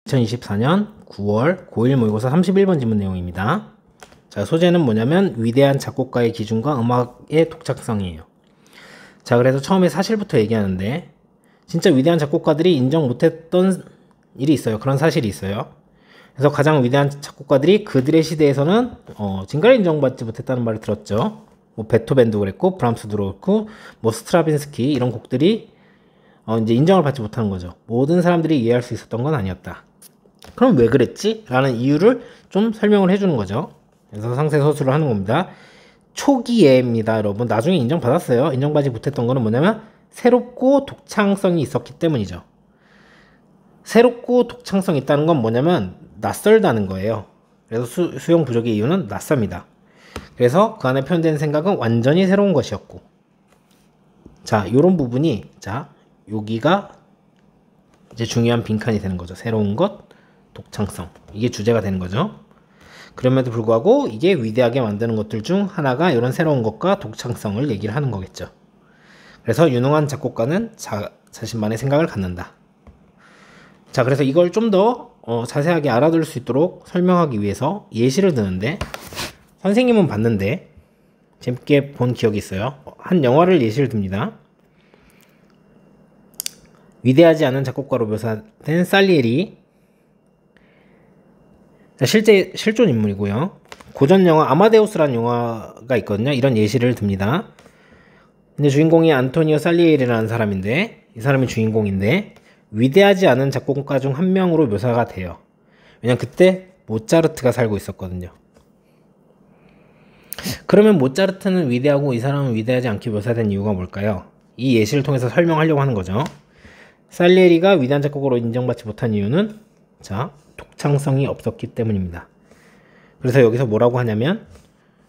2024년 9월 고1 모의고사 31번 지문 내용입니다. 자, 소재는 뭐냐면 위대한 작곡가의 기준과 음악의 독창성이에요. 자, 그래서 처음에 사실부터 얘기하는데 진짜 위대한 작곡가들이 인정 못했던 일이 있어요. 그런 사실이 있어요. 그래서 가장 위대한 작곡가들이 그들의 시대에서는 진가를 인정받지 못했다는 말을 들었죠. 뭐 베토벤도 그랬고 브람스도 그렇고 뭐 스트라빈스키 이런 곡들이 이제 인정을 받지 못하는 거죠. 모든 사람들이 이해할 수 있었던 건 아니었다. 그럼 왜 그랬지? 라는 이유를 좀 설명을 해주는 거죠. 그래서 상세 서술을 하는 겁니다. 초기에입니다, 여러분. 나중에 인정받았어요. 인정받지 못했던 거는 뭐냐면 새롭고 독창성이 있었기 때문이죠. 새롭고 독창성이 있다는 건 뭐냐면 낯설다는 거예요. 그래서 수용 부족의 이유는 낯섭니다. 그래서 그 안에 표현된 생각은 완전히 새로운 것이었고, 자, 요런 부분이, 자, 여기가 이제 중요한 빈칸이 되는 거죠. 새로운 것, 독창성. 이게 주제가 되는 거죠. 그럼에도 불구하고 이게 위대하게 만드는 것들 중 하나가 이런 새로운 것과 독창성을 얘기를 하는 거겠죠. 그래서 유능한 작곡가는 자신만의 생각을 갖는다. 자, 그래서 이걸 좀 더 자세하게 알아둘 수 있도록 설명하기 위해서 예시를 드는데, 선생님은 봤는데 재밌게 본 기억이 있어요. 한 영화를 예시를 듭니다. 위대하지 않은 작곡가로 묘사된 살리에리, 실제 실존 인물이고요. 고전 영화 아마데우스라는 영화가 있거든요. 이런 예시를 듭니다. 근데 주인공이 안토니오 살리에리라는 사람인데, 이 사람이 주인공인데 위대하지 않은 작곡가 중 한 명으로 묘사가 돼요. 왜냐면 그때 모차르트가 살고 있었거든요. 그러면 모차르트는 위대하고 이 사람은 위대하지 않게 묘사된 이유가 뭘까요? 이 예시를 통해서 설명하려고 하는 거죠. 살리에리가 위대한 작곡가로 인정받지 못한 이유는, 자, 독창성이 없었기 때문입니다. 그래서 여기서 뭐라고 하냐면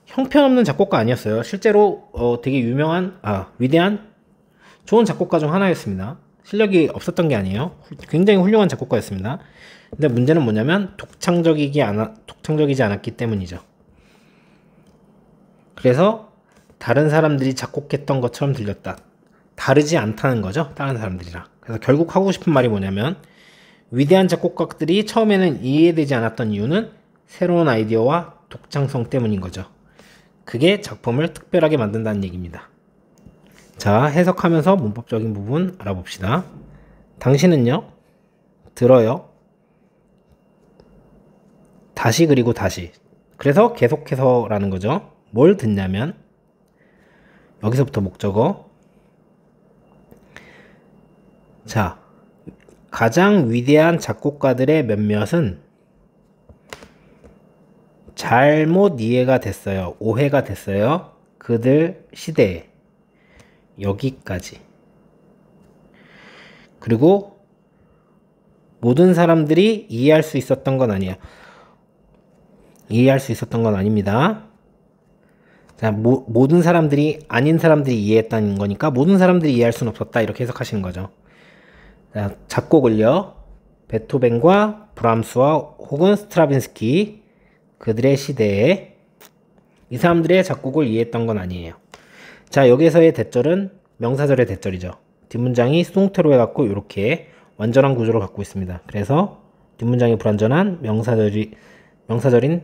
형편없는 작곡가 아니었어요. 실제로 되게 유명한, 위대한 좋은 작곡가 중 하나였습니다. 실력이 없었던 게 아니에요. 굉장히 훌륭한 작곡가였습니다. 근데 문제는 뭐냐면 독창적이지 않았기 때문이죠. 그래서 다른 사람들이 작곡했던 것처럼 들렸다. 다르지 않다는 거죠, 다른 사람들이랑. 그래서 결국 하고 싶은 말이 뭐냐면 위대한 작곡가들이 처음에는 이해되지 않았던 이유는 새로운 아이디어와 독창성 때문인 거죠. 그게 작품을 특별하게 만든다는 얘기입니다. 자, 해석하면서 문법적인 부분 알아봅시다. 당신은요, 들어요, 다시 그리고 다시. 그래서 계속해서라는 거죠. 뭘 듣냐면 여기서부터 목적어. 자, 가장 위대한 작곡가들의 몇몇은 잘못 이해가 됐어요. 오해가 됐어요. 그들 시대에. 여기까지. 그리고 모든 사람들이 이해할 수 있었던 건 아니에요. 이해할 수 있었던 건 아닙니다. 자, 모든 사람들이, 아닌 사람들이 이해했다는 거니까 모든 사람들이 이해할 수는 없었다. 이렇게 해석하시는 거죠. 자, 작곡을요, 베토벤과 브람스와 혹은 스트라빈스키, 그들의 시대에 이 사람들의 작곡을 이해했던 건 아니에요. 자, 여기서의 대절은 명사절의 대절이죠. 뒷문장이 수동태로 해갖고 이렇게 완전한 구조를 갖고 있습니다. 그래서 뒷문장이 불완전한 명사절인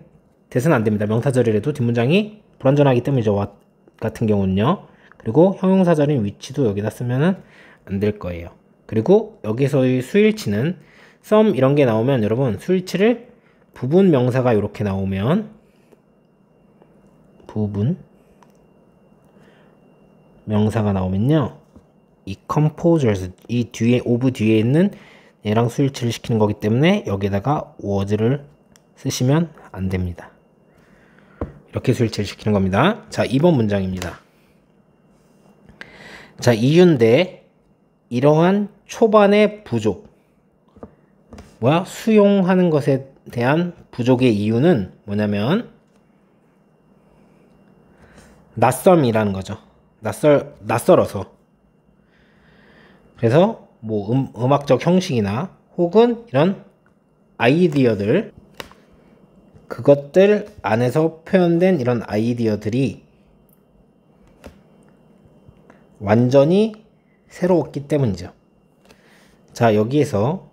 대는 안 됩니다. 명사절이라도 뒷문장이 불완전하기 때문이죠. 같은 경우는요. 그리고 형용사절인 위치도 여기다 쓰면은 안 될 거예요. 그리고 여기서의 수일치는 some 이런 게 나오면, 여러분, 수일치를 부분 명사가 이렇게 나오면, 부분 명사가 나오면요, 이 composers, 이 뒤에 of 뒤에 있는 얘랑 수일치를 시키는 거기 때문에 여기다가 was를 쓰시면 안 됩니다. 이렇게 수일치를 시키는 겁니다. 자, 2번 문장입니다. 자, 이유인데 이러한 초반의 부족, 수용하는 것에 대한 부족의 이유는 뭐냐면 낯섦이라는 거죠. 낯설어서. 그래서 뭐 음악적 형식이나 혹은 이런 아이디어들, 그것들 안에서 표현된 이런 아이디어들이 완전히 새로웠기 때문이죠. 자, 여기에서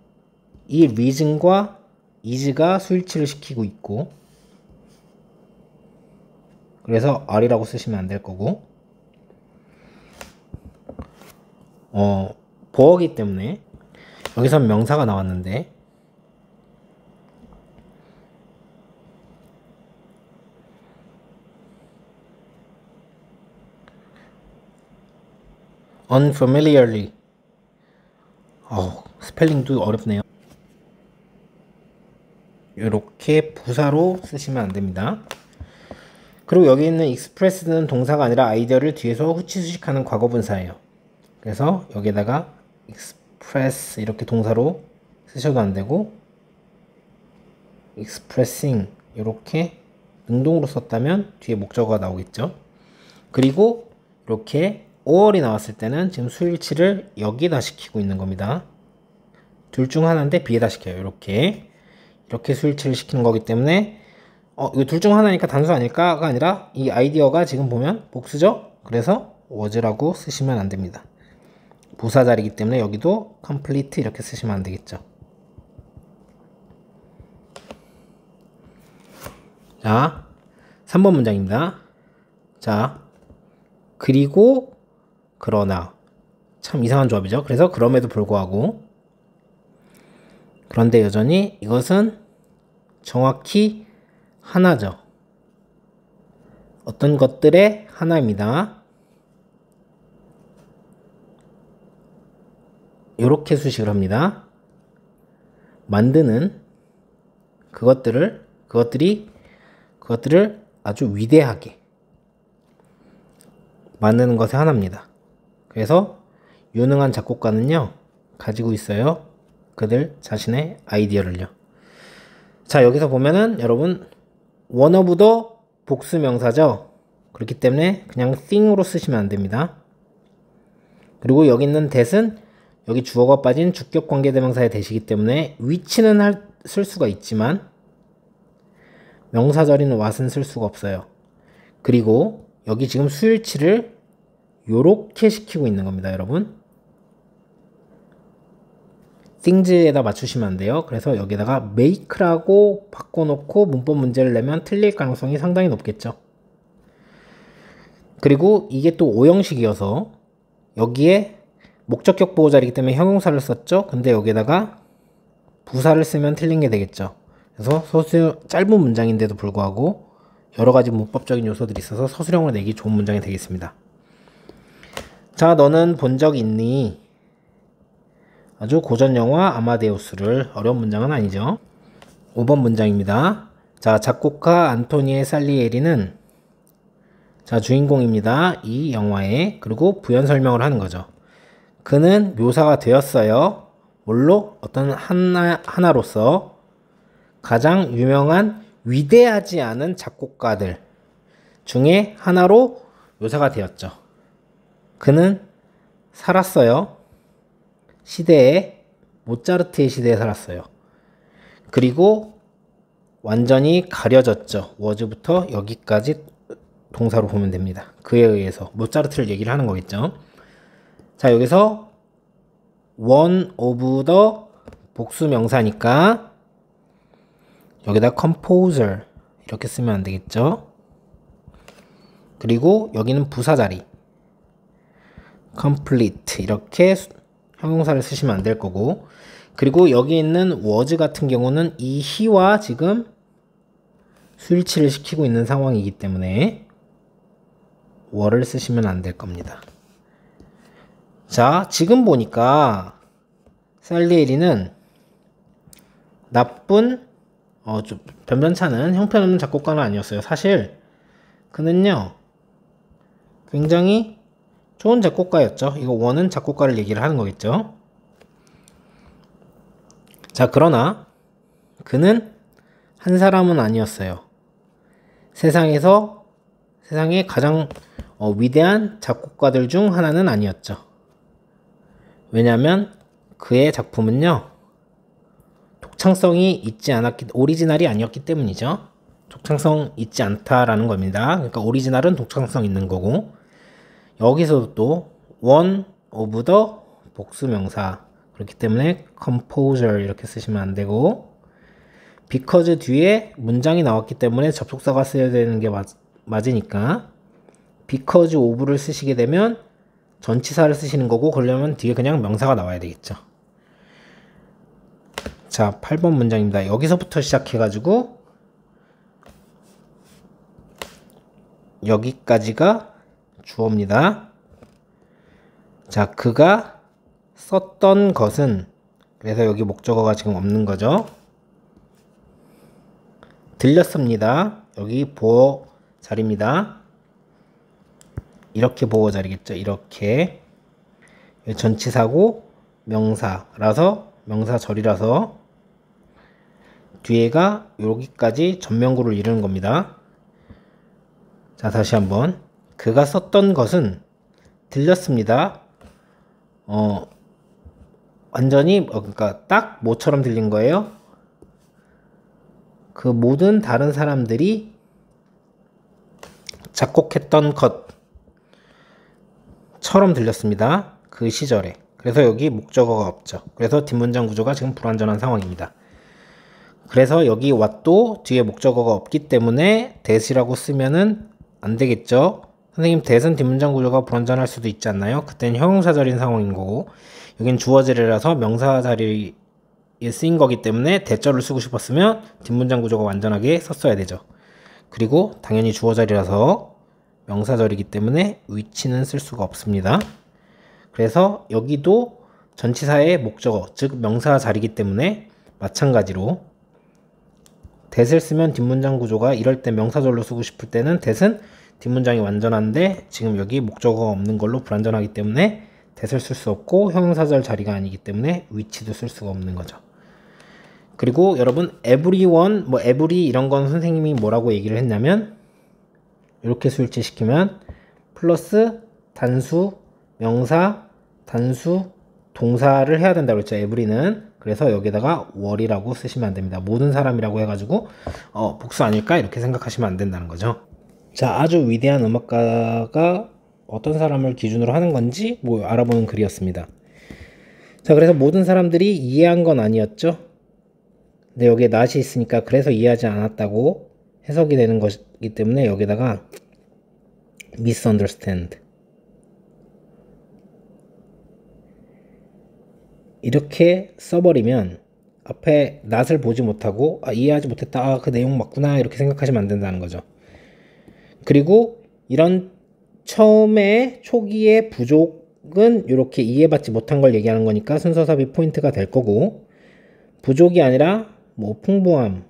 이 reason과 is가 수일치를 시키고 있고, 그래서 are이라고 쓰시면 안 될 거고, 보어기 때문에 여기선 명사가 나왔는데, unfamiliarly. 스펠링도 어렵네요. 이렇게 부사로 쓰시면 안 됩니다. 그리고 여기 있는 express는 동사가 아니라 아이디어를 뒤에서 후치수식하는 과거분사예요. 그래서 여기다가 express 이렇게 동사로 쓰셔도 안 되고, expressing 이렇게 능동으로 썼다면 뒤에 목적어가 나오겠죠. 그리고 이렇게 or이 나왔을 때는 지금 수일치를 여기다 시키고 있는 겁니다. 둘 중 하나인데 B에다 시켜요. 이렇게 수일치를 시키는 거기 때문에 이거 둘 중 하나니까 단수 아닐까가 아니라 이 아이디어가 지금 보면 복수죠? 그래서 was라고 쓰시면 안 됩니다. 부사 자리이기 때문에 여기도 complete 이렇게 쓰시면 안 되겠죠. 자, 3번 문장입니다. 자, 그리고 그러나. 참 이상한 조합이죠. 그래서 그럼에도 불구하고, 그런데 여전히 이것은 정확히 하나죠. 어떤 것들의 하나입니다. 이렇게 수식을 합니다. 만드는 그것들이 아주 위대하게 만드는 것의 하나입니다. 그래서 유능한 작곡가는요, 가지고 있어요. 그들 자신의 아이디어를요. 자, 여기서 보면은 여러분 one of the 복수 명사죠. 그렇기 때문에 그냥 thing으로 쓰시면 안 됩니다. 그리고 여기 있는 that은 여기 주어가 빠진 주격 관계대명사의 that이기 때문에 which는 쓸 수가 있지만 명사절인 what은 쓸 수가 없어요. 그리고 여기 지금 수일치를 요렇게 시키고 있는 겁니다, 여러분. things에다 맞추시면 안 돼요. 그래서 여기다가 make라고 바꿔놓고 문법 문제를 내면 틀릴 가능성이 상당히 높겠죠. 그리고 이게 또 오형식이어서 여기에 목적격 보호 자리이기 때문에 형용사를 썼죠. 근데 여기다가 부사를 쓰면 틀린 게 되겠죠. 그래서 짧은 문장인데도 불구하고 여러 가지 문법적인 요소들이 있어서 서술형으로 내기 좋은 문장이 되겠습니다. 자, 너는 본 적 있니? 아주 고전 영화 아마데우스를. 어려운 문장은 아니죠. 5번 문장입니다. 자, 작곡가 안토니에 살리에리는 자, 주인공입니다. 이 영화에. 그리고 부연 설명을 하는 거죠. 그는 묘사가 되었어요. 뭘로? 어떤 하나로서 가장 유명한 위대하지 않은 작곡가들 중에 하나로 묘사가 되었죠. 그는 살았어요. 모차르트의 시대에 살았어요. 그리고 완전히 가려졌죠. was부터 여기까지 동사로 보면 됩니다. 그에 의해서 모차르트를 얘기를 하는 거겠죠. 자, 여기서 one of the 복수 명사니까 여기다 composer 이렇게 쓰면 안 되겠죠. 그리고 여기는 부사 자리 complete 이렇게 형용사를 쓰시면 안 될 거고, 그리고 여기 있는 was 같은 경우는 이 he와 지금 수일치를 시키고 있는 상황이기 때문에 were를 쓰시면 안 될 겁니다. 자, 지금 보니까 살리에리는 나쁜 좀 변변찮은 형편없는 작곡가는 아니었어요. 사실 그는요 굉장히 좋은 작곡가였죠. 이거 원은 작곡가를 얘기를 하는 거겠죠. 자, 그러나 그는 한 사람은 아니었어요. 세상의 가장 위대한 작곡가들 중 하나는 아니었죠. 왜냐하면 그의 작품은요 독창성이 있지 오리지널이 아니었기 때문이죠. 독창성 있지 않다라는 겁니다. 그러니까 오리지널은 독창성 있는 거고, 여기서도 또 one of the 복수 명사, 그렇기 때문에 composer 이렇게 쓰시면 안 되고, because 뒤에 문장이 나왔기 때문에 접속사가 쓰여야 되는 게 맞으니까 because of를 쓰시게 되면 전치사를 쓰시는 거고, 그러려면 뒤에 그냥 명사가 나와야 되겠죠. 자, 8번 문장입니다. 여기서부터 시작해가지고 여기까지가 주어입니다. 자, 그가 썼던 것은, 그래서 여기 목적어가 지금 없는 거죠. 들렸습니다. 여기 보어 자리입니다. 이렇게 보어 자리겠죠. 이렇게 전치사고 명사라서 명사절이라서 뒤에가 여기까지 전면구를 이루는 겁니다. 자, 다시 한번. 그가 썼던 것은 들렸습니다. 완전히 그러니까 딱 뭐처럼 들린 거예요? 그 모든 다른 사람들이 작곡했던 것처럼 들렸습니다. 그 시절에. 그래서 여기 목적어가 없죠. 그래서 뒷문장 구조가 지금 불완전한 상황입니다. 그래서 여기 what도 뒤에 목적어가 없기 때문에 that이라고 쓰면은 안 되겠죠. 선생님, that은 뒷문장 구조가 불완전할 수도 있지 않나요? 그때는 형용사절인 상황인 거고, 여긴 주어절이라서 명사 자리에 쓰인 거기 때문에 that절을 쓰고 싶었으면 뒷문장 구조가 완전하게 썼어야 되죠. 그리고 당연히 주어절이라서 명사절이기 때문에 which는 쓸 수가 없습니다. 그래서 여기도 전치사의 목적어, 즉 명사 자리이기 때문에 마찬가지로 that을 쓰면 뒷문장 구조가 이럴 때 명사절로 쓰고 싶을 때는 that은 뒷문장이 완전한데 지금 여기 목적어가 없는 걸로 불완전하기 때문에 that을 쓸 수 없고 형용사절 자리가 아니기 때문에 which도 쓸 수가 없는 거죠. 그리고 여러분 everyone, every 이런 건 선생님이 뭐라고 얘기를 했냐면 이렇게 수일치시키면 플러스 단수, 명사, 단수, 동사를 해야 된다고 했죠. every는. 그래서 여기다가 what이라고 쓰시면 안 됩니다. 모든 사람이라고 해가지고 복수 아닐까 이렇게 생각하시면 안 된다는 거죠. 자, 아주 위대한 음악가가 어떤 사람을 기준으로 하는 건지 알아보는 글이었습니다. 자, 그래서 모든 사람들이 이해한 건 아니었죠. 근데 여기에 not이 있으니까 그래서 이해하지 않았다고 해석이 되는 것이기 때문에 여기다가 misunderstand 이렇게 써버리면 앞에 not을 보지 못하고 이해하지 못했다, 그 내용 맞구나 이렇게 생각하시면 안 된다는 거죠. 그리고 이런 처음에 초기의 부족은 이렇게 이해받지 못한 걸 얘기하는 거니까 순서삽입 포인트가 될 거고, 부족이 아니라 풍부함,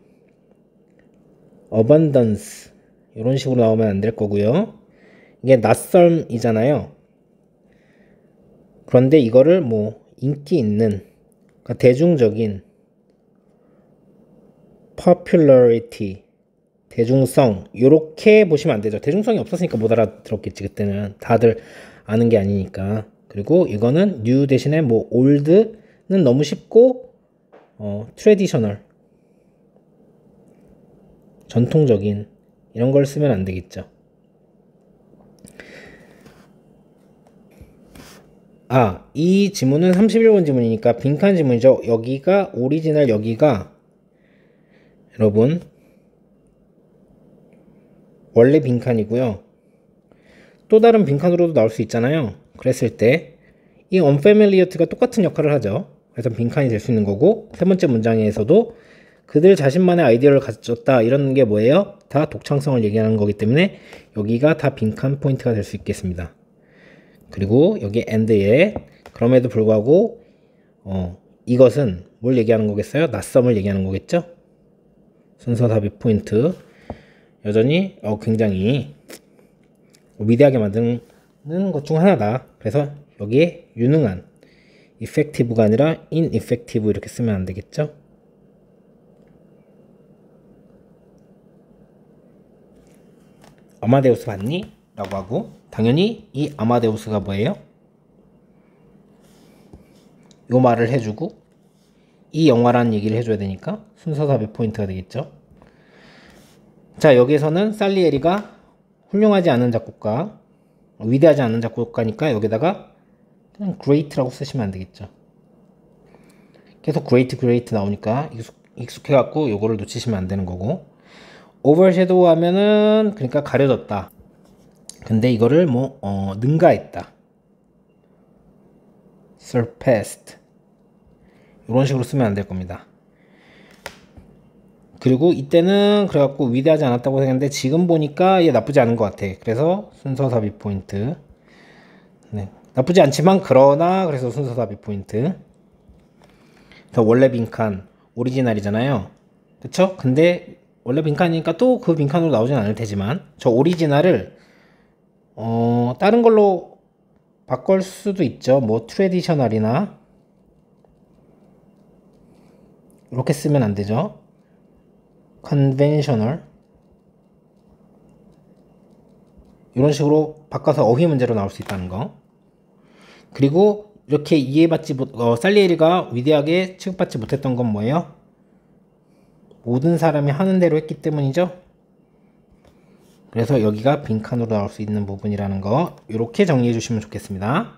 abundance 이런 식으로 나오면 안 될 거고요. 이게 낯설이잖아요. 그런데 이거를 인기 있는, 그러니까 대중적인, popularity, 대중성 이렇게 보시면 안 되죠. 대중성이 없었으니까 못 알아들었겠지. 그때는 다들 아는 게 아니니까. 그리고 이거는 new 대신에 old는 너무 쉽고 traditional, 전통적인 이런 걸 쓰면 안 되겠죠. 이 지문은 31번 지문이니까 빈칸 지문이죠. 여기가 오리지널, 여기가 여러분 원래 빈칸이고요. 또 다른 빈칸으로도 나올 수 있잖아요. 그랬을 때 이 unfamiliar가 똑같은 역할을 하죠. 그래서 빈칸이 될 수 있는 거고, 세 번째 문장에서도 그들 자신만의 아이디어를 가졌다 이런 게 뭐예요? 다 독창성을 얘기하는 거기 때문에 여기가 다 빈칸 포인트가 될 수 있겠습니다. 그리고 여기 and에 그럼에도 불구하고 이것은 뭘 얘기하는 거겠어요? 낯섦을 얘기하는 거겠죠? 순서 삽입 포인트 여전히 굉장히 위대하게 만드는 것 중 하나다. 그래서 여기에 유능한, effective가 아니라 ineffective 이렇게 쓰면 안 되겠죠? 아마데우스 봤니? 라고 하고, 당연히 이 아마데우스가 뭐예요? 요 말을 해주고 이 영화라는 얘기를 해줘야 되니까 순서삽입 포인트가 되겠죠. 자, 여기에서는 살리에리가 훌륭하지 않은 작곡가, 위대하지 않은 작곡가니까 여기다가 그냥 great라고 쓰시면 안 되겠죠. 계속 great 나오니까 익숙해갖고 요거를 놓치시면 안 되는 거고, overshadow 하면은 그러니까 가려졌다. 근데 이거를 뭐 능가했다. surpassed 이런 식으로 쓰면 안 될 겁니다. 그리고 이때는 그래갖고 위대하지 않았다고 생각했는데 지금 보니까 얘 나쁘지 않은 것 같아. 그래서 순서 삽입 포인트. 네. 나쁘지 않지만 그러나 그래서 순서 삽입 포인트. 그래서 원래 빈칸 오리지널이잖아요. 그쵸? 근데 원래 빈칸이니까 또 그 빈칸으로 나오진 않을 테지만 저 오리지널을 다른 걸로 바꿀 수도 있죠. 뭐 트레디셔널이나 이렇게 쓰면 안 되죠. 컨벤셔널 이런 식으로 바꿔서 어휘 문제로 나올 수 있다는 거. 그리고 이렇게 이해받지 살리에리가 위대하게 취급받지 못했던 건 뭐예요? 모든 사람이 하는 대로 했기 때문이죠. 그래서 여기가 빈칸으로 나올 수 있는 부분이라는 거 이렇게 정리해 주시면 좋겠습니다.